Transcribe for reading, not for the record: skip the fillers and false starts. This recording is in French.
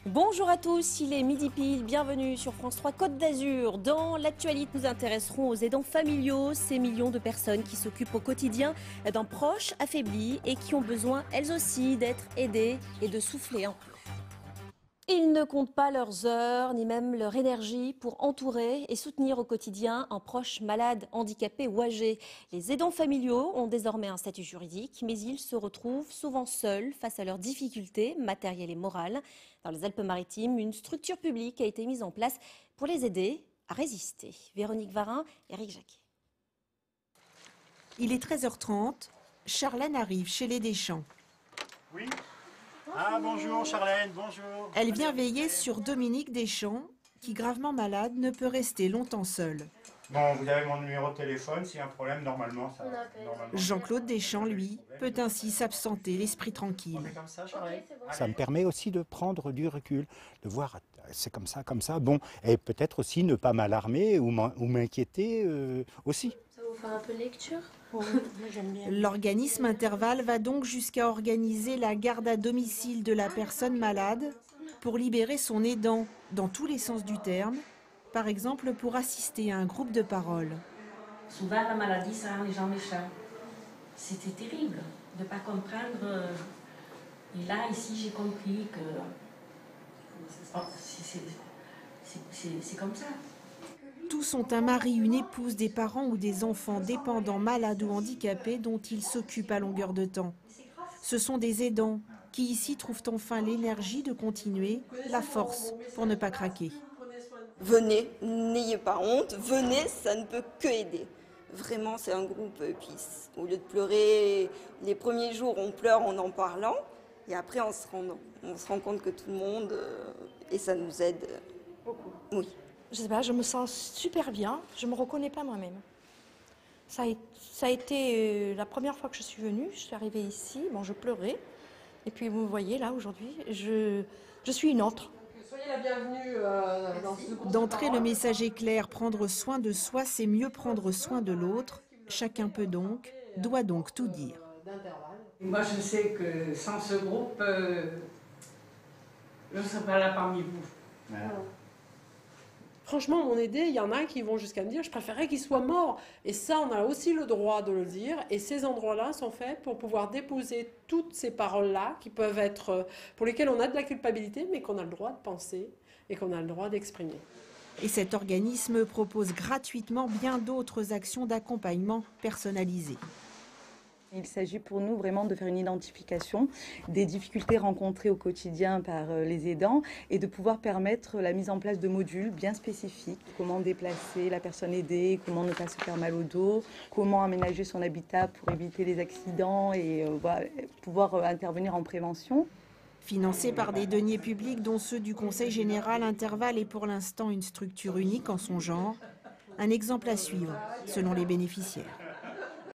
Bonjour à tous, il est midi pile, bienvenue sur France 3 Côte d'Azur. Dans l'actualité, nous intéresserons aux aidants familiaux, ces millions de personnes qui s'occupent au quotidien d'un proche affaibli et qui ont besoin, elles aussi, d'être aidées et de souffler un peu. Ils ne comptent pas leurs heures, ni même leur énergie pour entourer et soutenir au quotidien un proche malade, handicapé ou âgé. Les aidants familiaux ont désormais un statut juridique, mais ils se retrouvent souvent seuls face à leurs difficultés matérielles et morales. Dans les Alpes-Maritimes, une structure publique a été mise en place pour les aider à résister. Véronique Varin, Éric Jacquet. Il est 13h30, Charlène arrive chez les Deschamps. Oui. Ah bonjour Charlène, bonjour. Elle vient veiller sur Dominique Deschamps, qui, gravement malade, ne peut rester longtemps seul. Bon, vous avez mon numéro de téléphone, s'il y a un problème, normalement, ça... Jean-Claude Deschamps, lui, peut ainsi s'absenter l'esprit tranquille. On fait comme ça, Charlène. Ça me permet aussi de prendre du recul, de voir, c'est comme ça, bon, et peut-être aussi ne pas m'alarmer ou m'inquiéter aussi. Ça vous fait un peu de lecture? L'organisme Intervalle va donc jusqu'à organiser la garde à domicile de la personne malade pour libérer son aidant dans tous les sens du terme, par exemple pour assister à un groupe de parole. Souvent, la maladie, ça rend les gens méchants. C'était terrible de ne pas comprendre. Et là, ici, j'ai compris que c'est comme ça. Tous ont un mari, une épouse, des parents ou des enfants dépendants, malades ou handicapés dont ils s'occupent à longueur de temps. Ce sont des aidants qui ici trouvent enfin l'énergie de continuer, la force pour ne pas craquer. Venez, n'ayez pas honte, venez, ça ne peut que aider. Vraiment, c'est un groupe, puis au lieu de pleurer, les premiers jours on pleure en en parlant, et après on se rend compte que tout le monde, et ça nous aide beaucoup. Oui. Je sais pas, je me sens super bien, je me reconnais pas moi-même. Ça a été la première fois que je suis venue, je suis arrivée ici, bon je pleurais, et puis vous me voyez là aujourd'hui, je suis une autre. Soyez la bienvenue dans ce groupe. D'entrée, le message est clair, prendre soin de soi, c'est mieux prendre soin de l'autre. Chacun peut donc, doit donc tout dire. Moi je sais que sans ce groupe, je ne serais pas là parmi vous. Voilà. Franchement, mon aidé, il y en a qui vont jusqu'à me dire je préférerais qu'il soit mort. Et ça, on a aussi le droit de le dire. Et ces endroits-là sont faits pour pouvoir déposer toutes ces paroles-là qui peuvent être, pour lesquelles on a de la culpabilité, mais qu'on a le droit de penser et qu'on a le droit d'exprimer. Et cet organisme propose gratuitement bien d'autres actions d'accompagnement personnalisées. Il s'agit pour nous vraiment de faire une identification des difficultés rencontrées au quotidien par les aidants et de pouvoir permettre la mise en place de modules bien spécifiques. Comment déplacer la personne aidée, comment ne pas se faire mal au dos, comment aménager son habitat pour éviter les accidents et pouvoir intervenir en prévention. Financé par des deniers publics dont ceux du Conseil général, Intervalle est pour l'instant une structure unique en son genre. Un exemple à suivre selon les bénéficiaires.